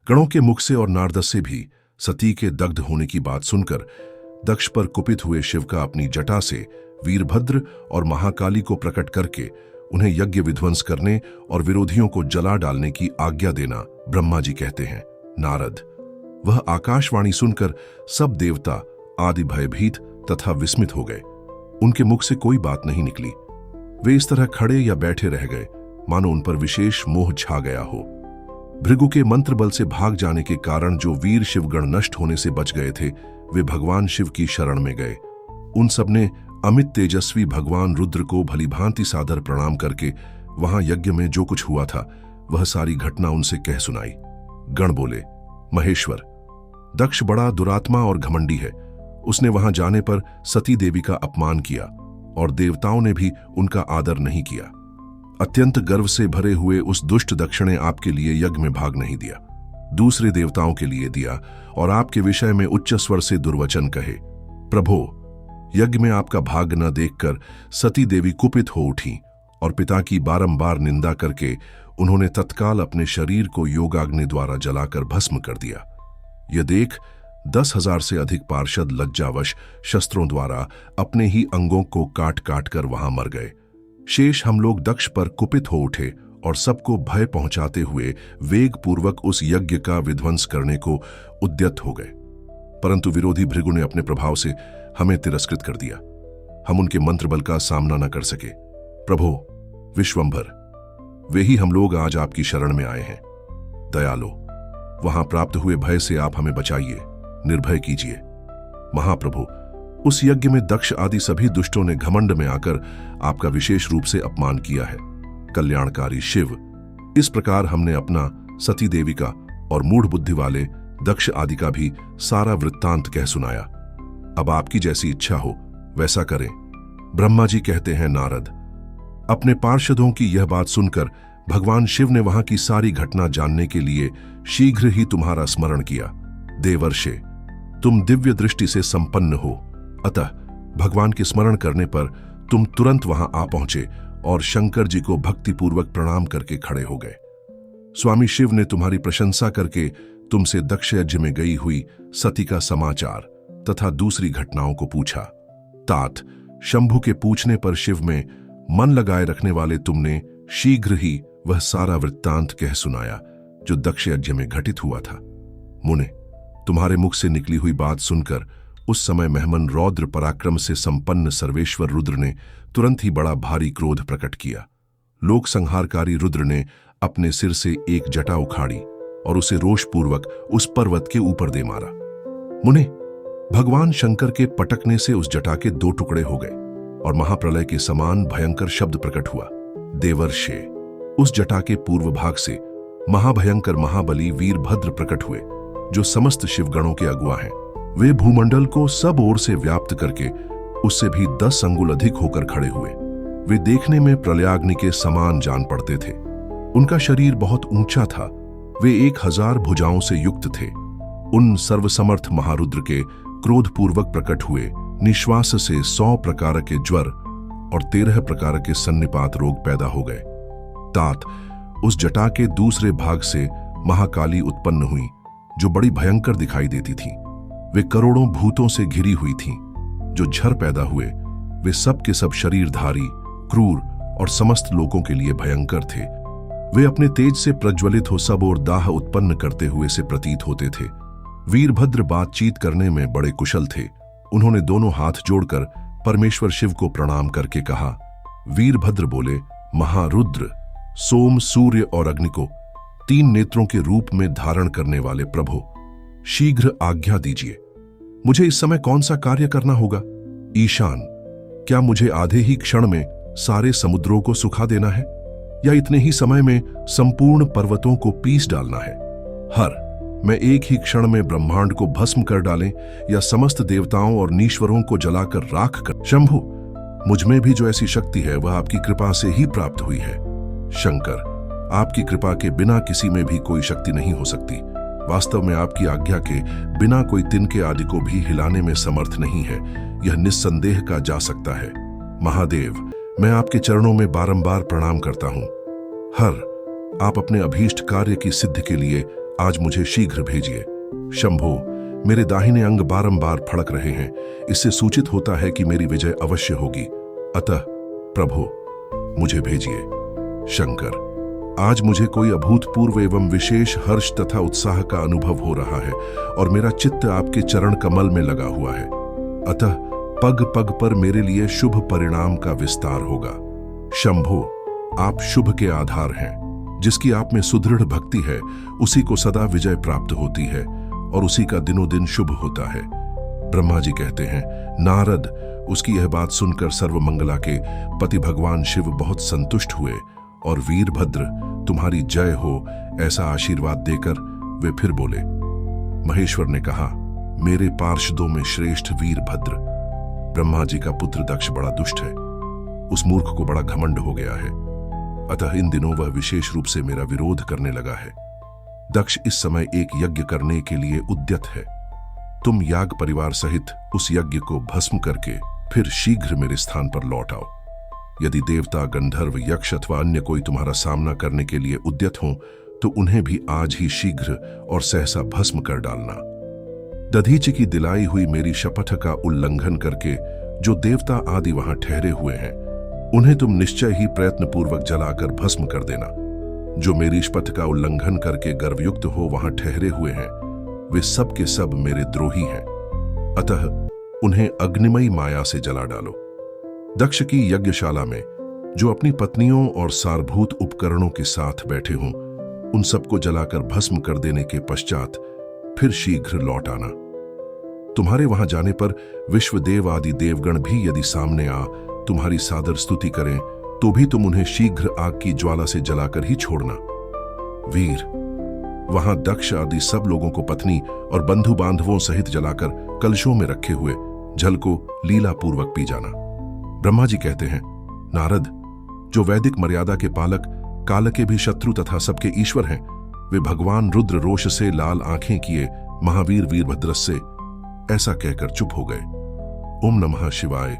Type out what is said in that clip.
गणों के मुख से और नारद से भी सती के दग्ध होने की बात सुनकर दक्ष पर कुपित हुए शिव का अपनी जटा से वीरभद्र और महाकाली को प्रकट करके उन्हें यज्ञ विध्वंस करने और विरोधियों को जला डालने की आज्ञा देना ब्रह्मा जी कहते हैं। नारद, वह आकाशवाणी सुनकर सब देवता आदि भयभीत तथा विस्मित हो गए। उनके मुख से कोई बात नहीं निकली। वे इस तरह खड़े या बैठे रह गए मानो उन पर विशेष मोह छा गया हो। भृगु के मंत्र बल से भाग जाने के कारण जो वीर शिवगण नष्ट होने से बच गए थे, वे भगवान शिव की शरण में गए। उन सबने अमित तेजस्वी भगवान रुद्र को भलीभांति सादर प्रणाम करके वहां यज्ञ में जो कुछ हुआ था वह सारी घटना उनसे कह सुनाई। गण बोले, महेश्वर, दक्ष बड़ा दुरात्मा और घमंडी है। उसने वहां जाने पर सती देवी का अपमान किया और देवताओं ने भी उनका आदर नहीं किया। अत्यंत गर्व से भरे हुए उस दुष्ट दक्ष ने आपके लिए यज्ञ में भाग नहीं दिया, दूसरे देवताओं के लिए दिया और आपके विषय में उच्च स्वर से दुर्वचन कहे। प्रभो, यज्ञ में आपका भाग न देखकर सती देवी कुपित हो उठी और पिता की बारंबार निंदा करके उन्होंने तत्काल अपने शरीर को योगाग्नि द्वारा जलाकर भस्म कर दिया। यह देख 10,000 से अधिक पार्षद लज्जावश शस्त्रों द्वारा अपने ही अंगों को काट काट कर वहां मर गए। शेष हम लोग दक्ष पर कुपित हो उठे और सबको भय पहुंचाते हुए वेग पूर्वक उस यज्ञ का विध्वंस करने को उद्यत हो गए, परंतु विरोधी भृगु ने अपने प्रभाव से हमें तिरस्कृत कर दिया। हम उनके मंत्र बल का सामना न कर सके। प्रभो विश्वंभर, वे ही हम लोग आज आपकी शरण में आए हैं। दयालो, वहां प्राप्त हुए भय से आप हमें बचाइए, निर्भय कीजिए। महाप्रभु, उस यज्ञ में दक्ष आदि सभी दुष्टों ने घमंड में आकर आपका विशेष रूप से अपमान किया है। कल्याणकारी शिव, इस प्रकार हमने अपना, सती देवी का और मूढ़ बुद्धि वाले दक्ष आदि का भी सारा वृत्तांत कह सुनाया। अब आपकी जैसी इच्छा हो वैसा करें। ब्रह्मा जी कहते हैं, नारद, अपने पार्षदों की यह बात सुनकर भगवान शिव ने वहां की सारी घटना जानने के लिए शीघ्र ही तुम्हारा स्मरण किया। देवर्षे, तुम दिव्य दृष्टि से संपन्न हो, अतः भगवान के स्मरण करने पर तुम तुरंत वहां आ पहुंचे और शंकर जी को भक्तिपूर्वक प्रणाम करके खड़े हो गए। स्वामी शिव ने तुम्हारी प्रशंसा करके तुमसे दक्ष यज्ञ में गई हुई सती का समाचार तथा दूसरी घटनाओं को पूछा। तात, शंभु के पूछने पर शिव में मन लगाए रखने वाले तुमने शीघ्र ही वह सारा वृत्तांत कह सुनाया जो दक्ष यज्ञ में घटित हुआ था। मुने, तुम्हारे मुख से निकली हुई बात सुनकर उस समय मेहमन रौद्र पराक्रम से संपन्न सर्वेश्वर रुद्र ने तुरंत ही बड़ा भारी क्रोध प्रकट किया। लोक संहारकारी रुद्र ने अपने सिर से एक जटा उखाड़ी और उसे रोषपूर्वक उस पर्वत के ऊपर दे मारा। मुने, भगवान शंकर के पटकने से उस जटा के 2 टुकड़े हो गए और महाप्रलय के समान भयंकर शब्द प्रकट हुआ। देवर्षे, उस जटा के पूर्व भाग से महाभयंकर महाबली वीरभद्र प्रकट हुए, जो समस्त शिवगणों के अगुआ हैं। वे भूमंडल को सब ओर से व्याप्त करके उससे भी 10 अंगुल अधिक होकर खड़े हुए। वे देखने में प्रलयाग्नि के समान जान पड़ते थे। उनका शरीर बहुत ऊंचा था। वे 1000 भुजाओं से युक्त थे। उन सर्वसमर्थ महारुद्र के क्रोधपूर्वक प्रकट हुए निश्वास से 100 प्रकार के ज्वर और 13 प्रकार के सन्निपात रोग पैदा हो गए। तात, उस जटा के दूसरे भाग से महाकाली उत्पन्न हुई, जो बड़ी भयंकर दिखाई देती थी। वे करोड़ों भूतों से घिरी हुई थीं, जो झर पैदा हुए। वे सब के सब शरीरधारी, क्रूर और समस्त लोगों के लिए भयंकर थे। वे अपने तेज से प्रज्वलित हो सब और दाह उत्पन्न करते हुए से प्रतीत होते थे। वीरभद्र बातचीत करने में बड़े कुशल थे। उन्होंने दोनों हाथ जोड़कर परमेश्वर शिव को प्रणाम करके कहा। वीरभद्र बोले, महारुद्र, सोम, सूर्य और अग्नि को 3 नेत्रों के रूप में धारण करने वाले प्रभु, शीघ्र आज्ञा दीजिए। मुझे इस समय कौन सा कार्य करना होगा? ईशान, क्या मुझे आधे ही क्षण में सारे समुद्रों को सुखा देना है या इतने ही समय में संपूर्ण पर्वतों को पीस डालना है? हर, मैं एक ही क्षण में ब्रह्मांड को भस्म कर डालें या समस्त देवताओं और नीश्वरों को जलाकर राख कर? शंभु, मुझ में भी जो ऐसी शक्ति है वह आपकी कृपा से ही प्राप्त हुई है। शंकर, आपकी कृपा के बिना किसी में भी कोई शक्ति नहीं हो सकती। वास्तव में आपकी आज्ञा के बिना कोई तिनके आदि को भी हिलाने में समर्थ नहीं है, यह निस्संदेह का जा सकता है। महादेव, मैं आपके चरणों में बारंबार प्रणाम करता हूं। हर, आप अपने अभीष्ट कार्य की सिद्धि के लिए आज मुझे शीघ्र भेजिए। शंभो, मेरे दाहिने अंग बारंबार फड़क रहे हैं, इससे सूचित होता है कि मेरी विजय अवश्य होगी, अतः प्रभु मुझे भेजिए। शंकर, आज मुझे कोई अभूतपूर्व एवं विशेष हर्ष तथा उत्साह का अनुभव हो रहा है और मेरा चित्त आपके चरण कमल में लगा हुआ है, अतः पग पग पर मेरे लिए शुभ परिणाम का विस्तार होगा। शंभो, आप शुभ के आधार हैं। जिसकी आप में सुदृढ़ भक्ति है उसी को सदा विजय प्राप्त होती है और उसी का दिनों दिन शुभ होता है। ब्रह्मा जी कहते हैं, नारद, उसकी यह बात सुनकर सर्वमंगला के पति भगवान शिव बहुत संतुष्ट हुए और वीरभद्र तुम्हारी जय हो ऐसा आशीर्वाद देकर वे फिर बोले। महेश्वर ने कहा, मेरे पार्षदों में श्रेष्ठ वीरभद्र। ब्रह्मा जी का पुत्र दक्ष बड़ा दुष्ट है, उस मूर्ख को बड़ा घमंड हो गया है, अतः इन दिनों वह विशेष रूप से मेरा विरोध करने लगा है। दक्ष इस समय एक यज्ञ करने के लिए उद्यत है। तुम याग परिवार सहित उस यज्ञ को भस्म करके फिर शीघ्र मेरे स्थान पर लौट आओ। यदि देवता, गंधर्व, यक्ष अथवा अन्य कोई तुम्हारा सामना करने के लिए उद्यत हो तो उन्हें भी आज ही शीघ्र और सहसा भस्म कर डालना। दधीचि की दिलाई हुई मेरी शपथ का उल्लंघन करके जो देवता आदि वहां ठहरे हुए हैं उन्हें तुम निश्चय ही प्रयत्नपूर्वक जलाकर भस्म कर देना। जो मेरी शपथ का उल्लंघन करके गर्वयुक्त हो वहां ठहरे हुए हैं वे सब के सब मेरे द्रोही हैं, अतः उन्हें अग्निमयी माया से जला डालो। दक्ष की यज्ञशाला में जो अपनी पत्नियों और सारभूत उपकरणों के साथ बैठे हों उन सबको जलाकर भस्म कर देने के पश्चात फिर शीघ्र लौट आना। तुम्हारे वहां जाने पर विश्वदेव आदि देवगण भी यदि सामने आ तुम्हारी सादर स्तुति करें तो भी तुम उन्हें शीघ्र आग की ज्वाला से जलाकर ही छोड़ना। वीर, वहां दक्ष आदि सब लोगों को पत्नी और बंधु बांधवों सहित जलाकर कलशों में रखे हुए जल को लीला पूर्वक पी जाना। ब्रह्मा जी कहते हैं, नारद, जो वैदिक मर्यादा के पालक, काल के भी शत्रु तथा सबके ईश्वर हैं, वे भगवान रुद्र रोष से लाल आंखें किए महावीर वीरभद्र से ऐसा कहकर चुप हो गए। ओम नमः शिवाय।